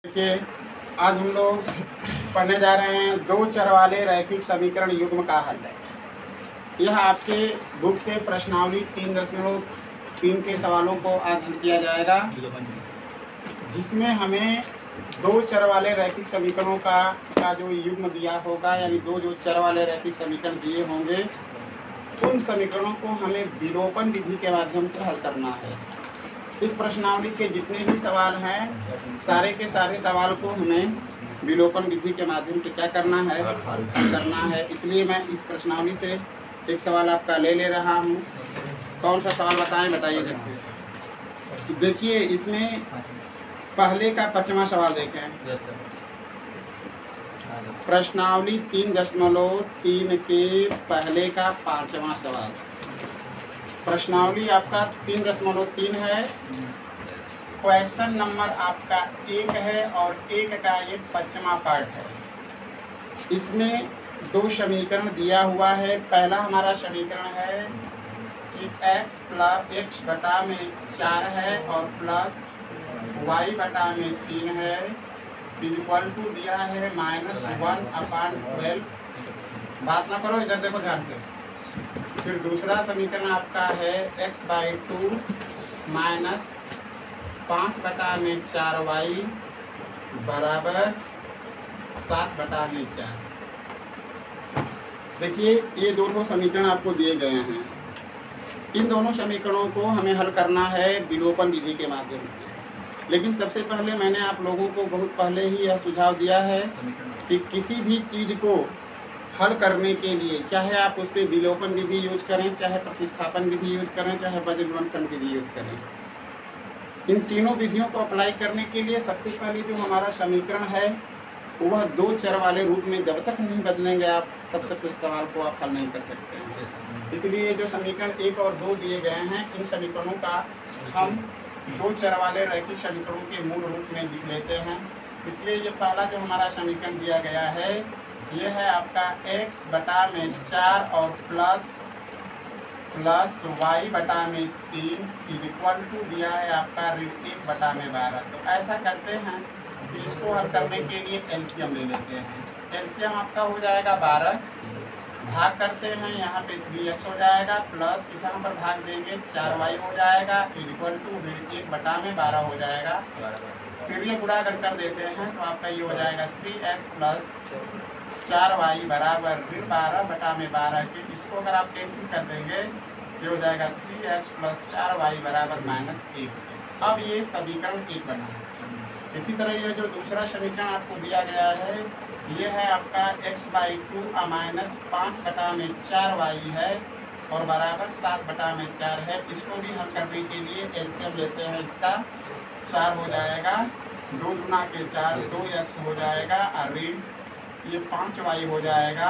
देखिए, आज हम लोग पढ़ने जा रहे हैं दो चर वाले रैखिक समीकरण युग्म का हल है। यह आपके बुक से प्रश्नावली 3.3 के सवालों को आज हल किया जाएगा, जिसमें हमें दो चर वाले रैखिक समीकरणों का जो युग्म दिया होगा, यानी दो जो चर वाले रैखिक समीकरण दिए होंगे, उन समीकरणों को हमें विलोपन विधि के माध्यम से हल करना है। इस प्रश्नावली के जितने भी सवाल हैं, सारे के सारे सवाल को हमें विलोपन विधि के माध्यम से क्या करना है, हल करना है। इसलिए मैं इस प्रश्नावली से एक सवाल आपका ले रहा हूँ। कौन सा सवाल बताएं, बताइए जैसे। तो देखिए, इसमें पहले का 5वां सवाल देखें। प्रश्नावली 3.3 के पहले का 5वां सवाल। प्रश्नावली आपका 3.3 है। क्वेश्चन नंबर आपका 1 है और 1 का ये 5वां पार्ट है। इसमें दो समीकरण दिया हुआ है। पहला हमारा समीकरण है कि x बटा में 4 है और प्लस y बटा में 3 है, इक्वल टू दिया है -1/12। बात ना करो, इधर देखो ध्यान से। फिर दूसरा समीकरण आपका है x/2 माइनस 5 बटा में 4y बराबर 7 बटा में 4। देखिए, ये दोनों समीकरण आपको दिए गए हैं। इन दोनों समीकरणों को हमें हल करना है विलोपन विधि के माध्यम से। लेकिन सबसे पहले मैंने आप लोगों को बहुत पहले ही यह सुझाव दिया है कि किसी भी चीज़ को हल करने के लिए, चाहे आप उस पर विलोपन विधि यूज करें, चाहे प्रतिस्थापन विधि यूज करें, चाहे वज्र गुणनखंड विधि यूज करें, इन तीनों विधियों को अप्लाई करने के लिए सबसे पहले जो हमारा समीकरण है वह दो चर वाले रूप में जब तक नहीं बदलेंगे आप, तब तक उस सवाल को आप हल नहीं कर सकते हैं। इसलिए जो समीकरण 1 और 2 दिए गए हैं, इन समीकरणों का हम दो चर वाले रैखिक समीकरणों के मूल रूप में लिख लेते हैं। इसलिए ये पहला जो हमारा समीकरण दिया गया है, ये है आपका x बटा में 4 और प्लस y बटा में 3 इक्वल टू दिया है आपका 1 बटा में 12। तो ऐसा करते हैं कि इसको हल करने के लिए एलसीएम ले लेते हैं। एलसीएम आपका हो जाएगा 12, भाग करते हैं, यहाँ पे 3x हो जाएगा, प्लस इस यहाँ पर भाग देंगे 4y हो जाएगा, इक्वल टू 1 बटा में 12 हो जाएगा। फिर ये गुणा कर देते हैं तो आपका ये हो जाएगा 3x प्लस 4y बराबर 12 बटा में 12 के। इसको अगर आप कैंसिल कर देंगे, ये हो जाएगा 3x प्लस 4y बराबर -1। अब ये समीकरण 1 बना। इसी तरह ये जो दूसरा समीकरण आपको दिया गया है, ये है आपका x/2 माइनस 5 बटा में 4y है और बराबर 7 बटा में 4 है। इसको भी हल करने के लिए एलसीएम लेते हैं। इसका 4 हो जाएगा, 2 गुना के 4 2x हो जाएगा और ऋण ये 5y हो जाएगा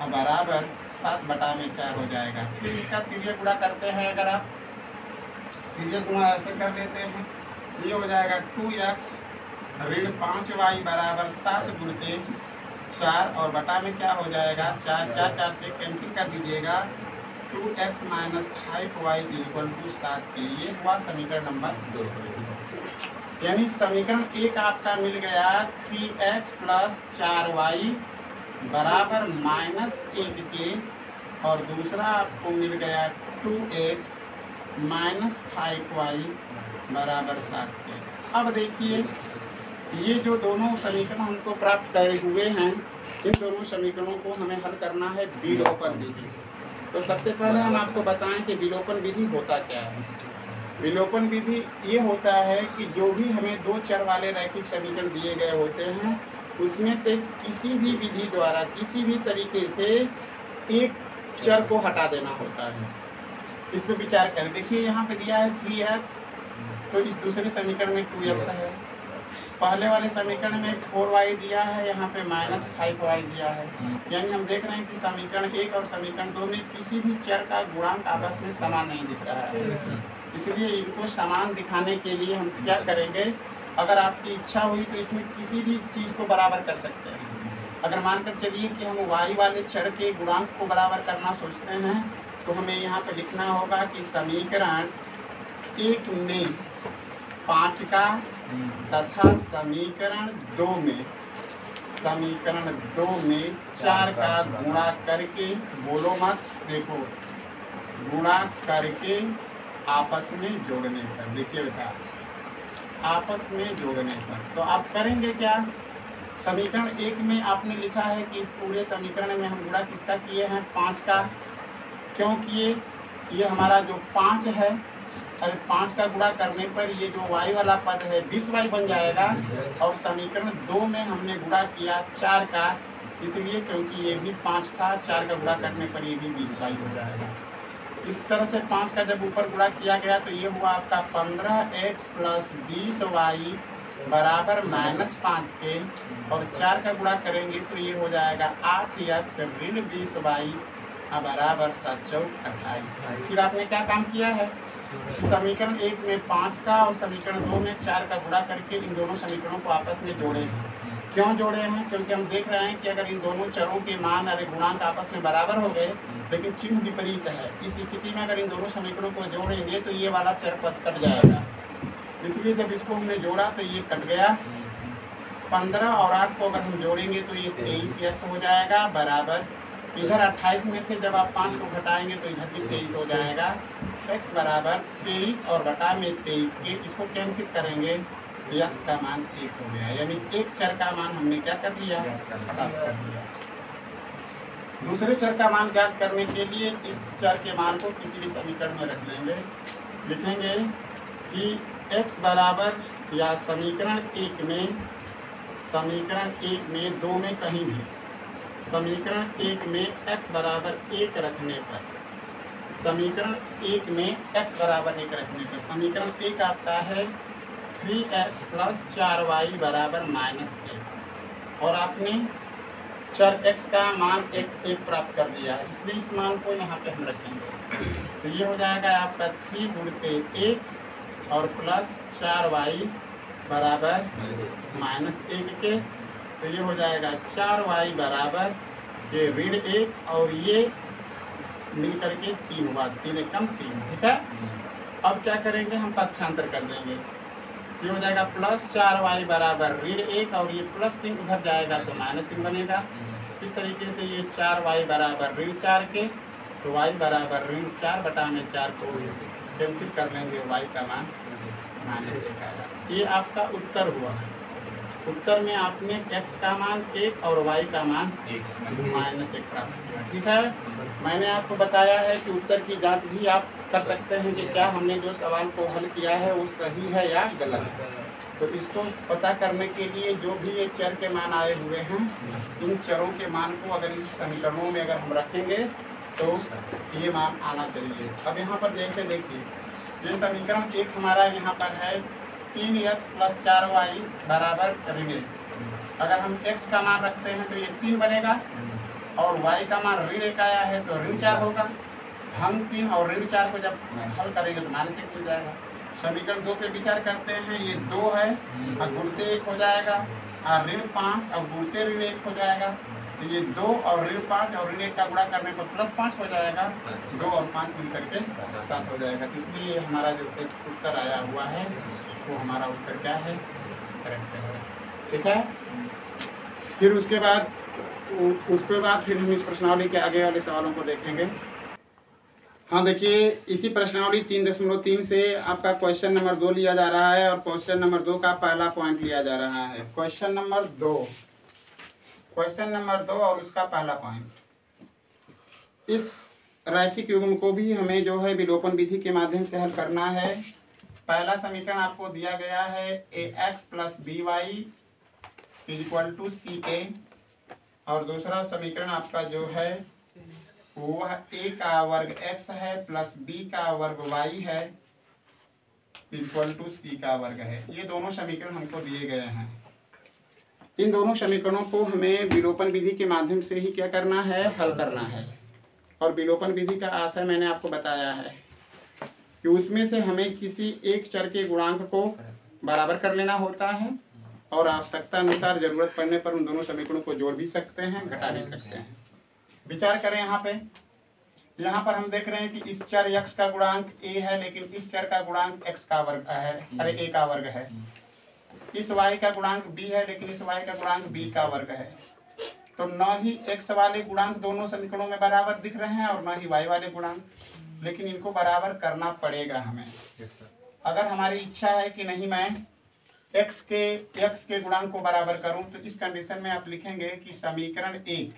और बराबर 7 बटा में 4 हो जाएगा। फिर इसका तिर्यक गुणा करते हैं। अगर आप तिर्यक गुणा ऐसे कर लेते हैं, ये हो जाएगा 2x ऋण 5y बराबर 7 गुणते 4 और बटा में क्या हो जाएगा 4 से कैंसिल कर दीजिएगा, 2x minus 5y equal to 7 के। ये हुआ समीकरण नंबर 2। यानी समीकरण 1 आपका मिल गया 3x प्लस 4y बराबर -1 के, और दूसरा आपको मिल गया 2x माइनस 5y बराबर 7 के। अब देखिए, ये जो दोनों समीकरण हमको प्राप्त करे हुए हैं, इन दोनों समीकरणों को हमें हल करना है विलोपन विधि। तो सबसे पहले हम आपको बताएं कि विलोपन विधि होता क्या है। विलोपन विधि ये होता है कि जो भी हमें दो चर वाले रैखिक समीकरण दिए गए होते हैं, उसमें से किसी भी विधि द्वारा किसी भी तरीके से एक चर को हटा देना होता है। इस पर विचार करें। देखिए, यहाँ पे दिया है 3x, तो इस दूसरे समीकरण में 2x है। पहले वाले समीकरण में 4y दिया है, यहाँ पे -5y दिया है। यानी हम देख रहे हैं कि समीकरण 1 और समीकरण 2 में किसी भी चर का गुणांक आपस में समान नहीं दिख रहा है। इसलिए इनको समान दिखाने के लिए हम क्या करेंगे, अगर आपकी इच्छा हुई तो इसमें किसी भी चीज़ को बराबर कर सकते हैं। अगर मानकर चलिए कि हम y वाले चर के गुणांक को बराबर करना सोचते हैं, तो हमें यहाँ पर लिखना होगा कि समीकरण 1 में 5 का तथा समीकरण 2 में 4 का गुणा करके, बोलो मत, देखो, गुणा करके आपस में जोड़ने पर, देखिए बेटा, आपस में जोड़ने पर तो आप करेंगे क्या? समीकरण 1 में आपने लिखा है कि इस पूरे समीकरण में हम गुणा किसका किए हैं? 5 का। क्यों किए? ये हमारा जो 5 है, अरे 5 का गुणा करने पर ये जो y वाला पद है 20y बन जाएगा, और समीकरण 2 में हमने गुणा किया 4 का, इसलिए क्योंकि ये भी 5 था, 4 का गुणा करने पर ये भी 20y हो जाएगा। इस तरह से 5 का जब ऊपर गुणा किया गया तो ये हुआ आपका 15x प्लस 20y बराबर -5 के, और 4 का गुणा करेंगे तो ये हो जाएगा 8x ऋण 20y बराबर 7 चौक 28। फिर आपने क्या काम किया है? समीकरण 1 में 5 का और समीकरण 2 में 4 का गुणा करके इन दोनों समीकरणों को आपस में जोड़े हैं। क्यों जोड़े हैं? क्योंकि हम देख रहे हैं कि अगर इन दोनों चरों के मान, अरे गुणांक आपस में बराबर हो गए लेकिन चिन्ह विपरीत है, इस स्थिति में अगर इन दोनों समीकरणों को जोड़ेंगे तो ये वाला चर पद कट जाएगा। इसलिए जब इसको हमने जोड़ा तो ये कट गया। 15 और 8 को अगर हम जोड़ेंगे तो ये 23x हो जाएगा, बराबर इधर 28 में से जब आप 5 को घटाएंगे तो इधर भी 23 हो जाएगा। x बराबर 23 और बटा में 23 के, इसको कैंसिल करेंगे, x का मान 1 हो गया, यानी एक चर का मान हमने क्या कर लिया? प्राप्त कर लिया। दूसरे चर का मान ज्ञात करने के लिए इस चर के मान को किसी भी समीकरण में रख लेंगे। लिखेंगे कि x बराबर, या समीकरण 1 में 2 में कहीं भी, समीकरण 1 में x बराबर 1 रखने पर, समीकरण 1 में x बराबर 1 रखने पर समीकरण 1 आपका है 3x प्लस 4y बराबर -1, और आपने चर x का मान 1 प्राप्त कर लिया है, इसलिए इस मान को यहाँ पे हम रखेंगे। तो ये हो जाएगा आपका 3 गुणते 1 और प्लस 4y बराबर -1 के, तो ये हो जाएगा 4y बराबर ये ऋण 1 और ये मिल करके 3 हुआ, 3 कम 3, ठीक है। अब क्या करेंगे? हम पक्षांतर कर देंगे, ये हो जाएगा प्लस 4y बराबर ऋण 1 और ये प्लस 3 उधर जाएगा तो -3 बनेगा। इस तरीके से ये 4y बराबर ऋण 4 के, तो y बराबर ऋण 4 बटा में 4 को कैंसिल कर लेंगे, y का मान -1 आएगा। ये आपका उत्तर हुआ। उत्तर में आपने x का मान 1 और y का मान -1 प्राप्त किया, ठीक है। मैंने आपको बताया है कि उत्तर की जांच भी आप कर सकते हैं कि क्या हमने जो सवाल को हल किया है वो सही है या गलत। तो इसको पता करने के लिए जो भी ये चर के मान आए हुए हैं, इन चरों के मान को अगर इन समीकरणों में अगर हम रखेंगे तो ये मान आना चाहिए। अब यहाँ पर जैसे देखिए, ये समीकरण 1 हमारा यहाँ पर है 3x प्लस 4y बराबर ऋण 1। अगर हम x का मान रखते हैं तो ये 3 बनेगा, और y का मान ऋण 1 आया है तो ऋण 4 होगा। हम 3 और ऋण 4 को जब हल करेंगे तो -1 मिल जाएगा। समीकरण 2 पे विचार करते हैं, ये 2 है और गुणते 1 हो जाएगा, और ऋण 5 और गुणते ऋण 1 हो जाएगा, तो ये 2 और ऋण 5 और ऋण 1 का गुणा करने पर +5 हो जाएगा, 2 और 5 मिल करके 7 हो जाएगा। इसलिए हमारा जो एक उत्तर आया हुआ है वो हमारा उत्तर क्या है? करेक्ट है, ठीक है। फिर उसके बाद फिर हम इस प्रश्नावली के आगे वाले सवालों को देखेंगे। हाँ देखिए, इसी प्रश्नावली 3.3 से आपका क्वेश्चन नंबर 2 लिया जा रहा है, और क्वेश्चन नंबर 2 का पहला पॉइंट लिया जा रहा है। क्वेश्चन नंबर 2 और उसका पहला पॉइंट, इस रैखिक युग्म को भी हमें जो है विलोपन विधि के माध्यम से हल करना है। पहला समीकरण आपको दिया गया है ax प्लस by = ca, और दूसरा समीकरण आपका जो है वह a का वर्ग x है प्लस b का वर्ग y है = c का वर्ग है। ये दोनों समीकरण हमको दिए गए हैं। इन दोनों समीकरणों को हमें विलोपन विधि के माध्यम से ही क्या करना है? हल करना है। और विलोपन विधि का आशय मैंने आपको बताया है कि उसमें से हमें किसी एक चर के गुणांक को बराबर कर लेना होता है, और आवश्यकता अनुसार जरूरत पड़ने पर उन दोनों समीकरणों को जोड़ भी सकते हैं, घटा भी सकते हैं। विचार करें यहाँ पर हम देख रहे हैं कि इस चर x का गुणांक a है, लेकिन इस चर का गुणांक x का वर्ग है, अरे a का वर्ग है। इस y का गुणांक b है, लेकिन इस y का गुणांक b का वर्ग है। तो न ही x वाले गुणांक दोनों समीकरणों में बराबर दिख रहे हैं और न ही y वाले गुणांक, लेकिन इनको बराबर करना पड़ेगा हमें। अगर हमारी इच्छा है कि नहीं मैं x के गुणांक को बराबर करूं, तो इस कंडीशन में आप लिखेंगे कि समीकरण एक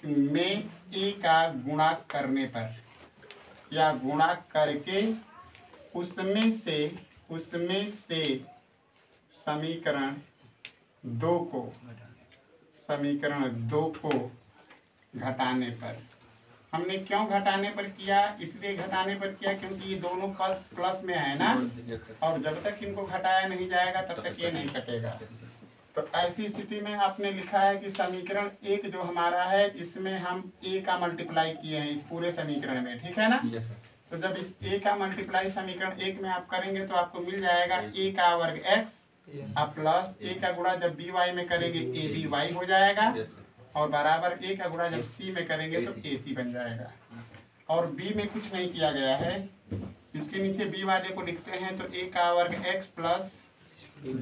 में a का गुणा करने पर या गुणा करके उसमें से समीकरण दो को घटाने पर। हमने क्यों घटाने पर किया? इसलिए घटाने पर किया क्योंकि ये दोनों पद प्लस में है ना, और जब तक इनको घटाया नहीं जाएगा तब तक ये नहीं कटेगा। तो ऐसी स्थिति में आपने लिखा है कि समीकरण एक जो हमारा है, इसमें हम a का मल्टीप्लाई किए हैं इस पूरे समीकरण में, ठीक है ना। तो जब इस a का मल्टीप्लाई समीकरण एक में आप करेंगे तो आपको मिल जाएगा a का वर्ग x अब प्लस a का गुणा जब by में करेंगे aby हो जाएगा, और बराबर a का गुणा जब c में करेंगे तो ac बन जाएगा। और b में कुछ नहीं किया गया है, इसके नीचे b वाले को लिखते हैं तो a का वर्ग x प्लस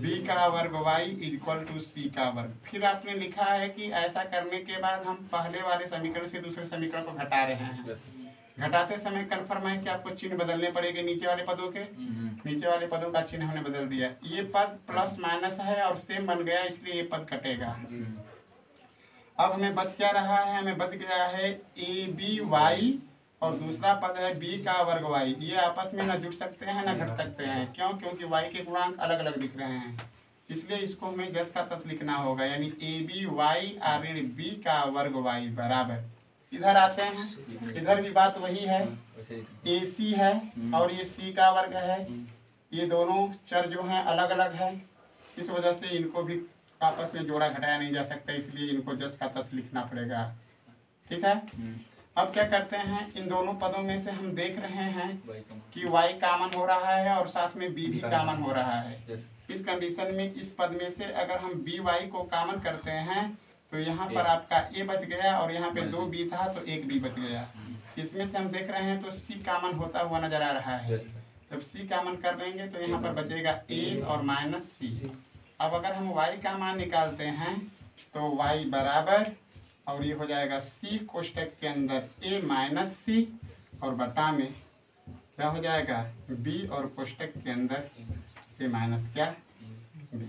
b का वर्ग y इक्वल टू c का वर्ग। फिर आपने लिखा है कि ऐसा करने के बाद हम पहले वाले समीकरण से दूसरे समीकरण को घटा रहे हैं। घटाते समय कन्फर्म है कि आपको चिन्ह बदलने पड़ेंगे नीचे वाले पदों के। नीचे वाले पदों का चिन्ह हमने बदल दिया। ये पद प्लस माइनस है और सेम बन गया, इसलिए ये पद कटेगा। अब हमें बच क्या रहा है? हमें बच गया है aby और दूसरा पद है b का वर्ग y। ये आपस में ना जुड़ सकते हैं ना घट सकते हैं। क्यों? क्योंकि y के गुणांक अलग अलग दिख रहे हैं, इसलिए इसको हमें जस का तस लिखना होगा, यानी aby ऋण b का वर्ग y बराबर। इधर आते हैं, इधर भी बात वही है, ac है और ये c का वर्ग है। ये दोनों चर जो हैं अलग अलग है, इस वजह से इनको भी आपस में जोड़ा घटाया नहीं जा सकता, इसलिए इनको जस का तस लिखना पड़ेगा, ठीक है। अब क्या करते हैं, इन दोनों पदों में से हम देख रहे हैं कि y कॉमन हो रहा है और साथ में b भी कॉमन हो रहा है। इस कंडीशन में इस पद में से अगर हम by को कॉमन करते हैं तो यहाँ पर आपका a बच गया और यहाँ पे 2b था तो 1b बच गया। इसमें से हम देख रहे हैं तो c कॉमन होता हुआ नजर आ रहा है। जब c कॉमन कर लेंगे तो यहाँ पर बचेगा a और माइनस c। अब अगर हम y का मान निकालते हैं तो y बराबर, और ये हो जाएगा c कोष्टक के अंदर a माइनस c और बटा में क्या हो जाएगा b और कोष्टक के अंदर a माइनस क्या b,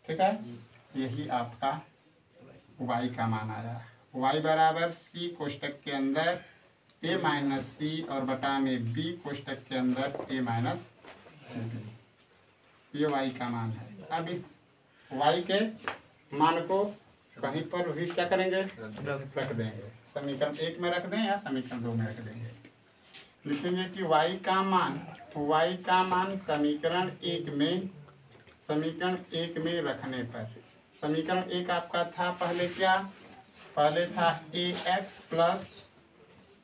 ठीक है। यही आपका y का मान आया। y बराबर c कोष्टक के अंदर a माइनस c और बटा में b कोष्टक के अंदर a माइनस b, ये y का मान है। अब इस y के मान को कहीं पर भी क्या करेंगे, रख देंगे। समीकरण एक में रख दें या समीकरण दो में रख देंगे। लिखेंगे कि y का मान समीकरण एक में रखने पर, समीकरण एक आपका था पहले क्या, पहले था ax plus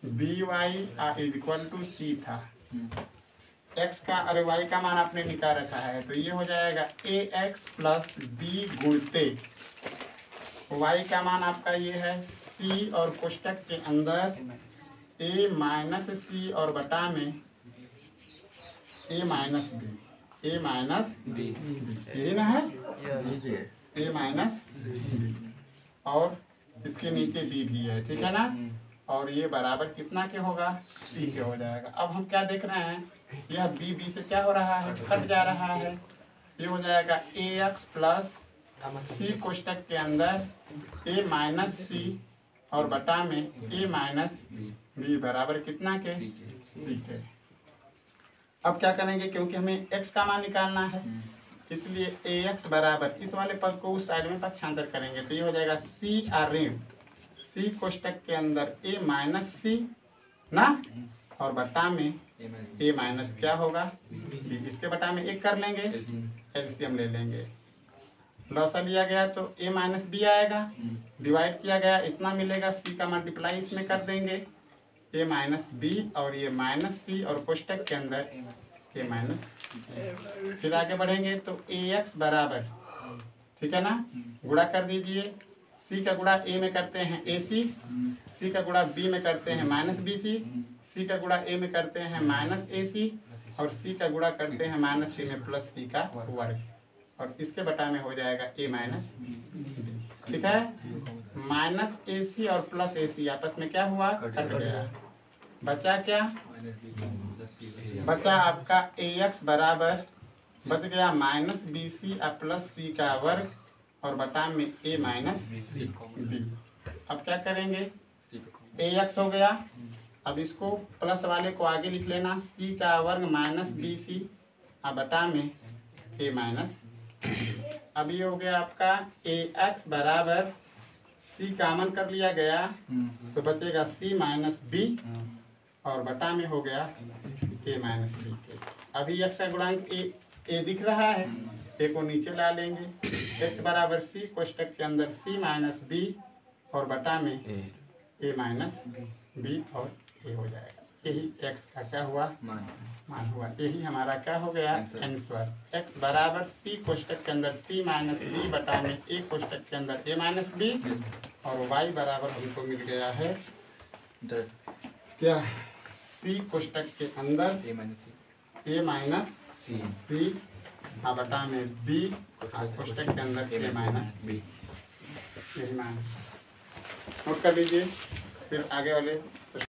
by equal to c था। x का और y का मान आपने निकाल रखा है, तो ये हो जाएगा ax प्लस b गुणते y का मान आपका ये है c और कोष्टक के अंदर a माइनस c और बटा में a माइनस b, यही ना है, a माइनस b और इसके नीचे b भी है, ठीक है ना। और ये बराबर कितना के होगा, c के हो जाएगा। अब हम क्या देख रहे हैं, यह b से क्या हो रहा है, कट जा रहा है। ये हो जाएगा ax प्लस c कोष्टक के अंदर a माइनस c और बटा में a माइनस b बराबर कितना के, c के। अब क्या करेंगे, क्योंकि हमें x का मान निकालना है, इसलिए ax बराबर इस वाले पद को उस साइड में पक्षांतर करेंगे, तो ये हो जाएगा c ऋण c कोष्टक के अंदर a माइनस c ना, और बटा में a माइनस क्या होगा b। इसके बटा में एक कर लेंगे, एलसीएम ले लेंगे, लॉसा लिया गया तो a माइनस बी आएगा, डिवाइड किया गया इतना मिलेगा, c का मल्टीप्लाई इसमें कर देंगे a माइनस बी और ये माइनस c और कोष्टक के अंदर a माइनस c। फिर आगे बढ़ेंगे तो ax बराबर, ठीक है ना, गुणा कर दीजिए। c का गुणा a में करते हैं ac, c का गुणा b में करते हैं माइनस bc, c का गुणा a में करते हैं माइनस ac और सी का गुणा करते हैं माइनस सी में प्लस सी का वर्ग, और इसके बटा में हो जाएगा ए माइनस बी। ठीक है, माइनस ए सी और प्लस ए सी आपस में क्या हुआ, कट गया। बचा क्या, बचा आपका ए एक्स बराबर बच गया माइनस बी सी और प्लस सी का वर्ग और बटा में ए माइनस बी। अब क्या करेंगे, ए एक्स हो गया, अब इसको प्लस वाले को आगे लिख लेना, सी का वर्ग माइनस बी सी और बटा में ए माइनस। अब ये हो गया आपका ए एक्स बराबर सी कामन कर लिया गया तो बचेगा सी माइनस बी और बटा में हो गया ए माइनस बी। अभी एक्स का गुणांक ए दिख रहा है, ए को नीचे ला लेंगे, एक्स बराबर सी कोष्टक के अंदर सी माइनस बी और बटा में ए माइनस बी और ए हो जाएगा। यही एक्स का क्या हुआ, मान हुआ। यही हमारा क्या हो गया, आंसर। एक्स बराबर सी कोष्टक के अंदर सी माइनस बी बटा में ए कोष्टक के अंदर ए माइनस बी, और वाई बराबर हमको मिल गया है क्या, सी कोष्टक के अंदर ए माइनस सी बटा में बी कोष्टक के अंदर ए माइनस बी। यही मान नोट कर लीजिए, फिर आगे वाले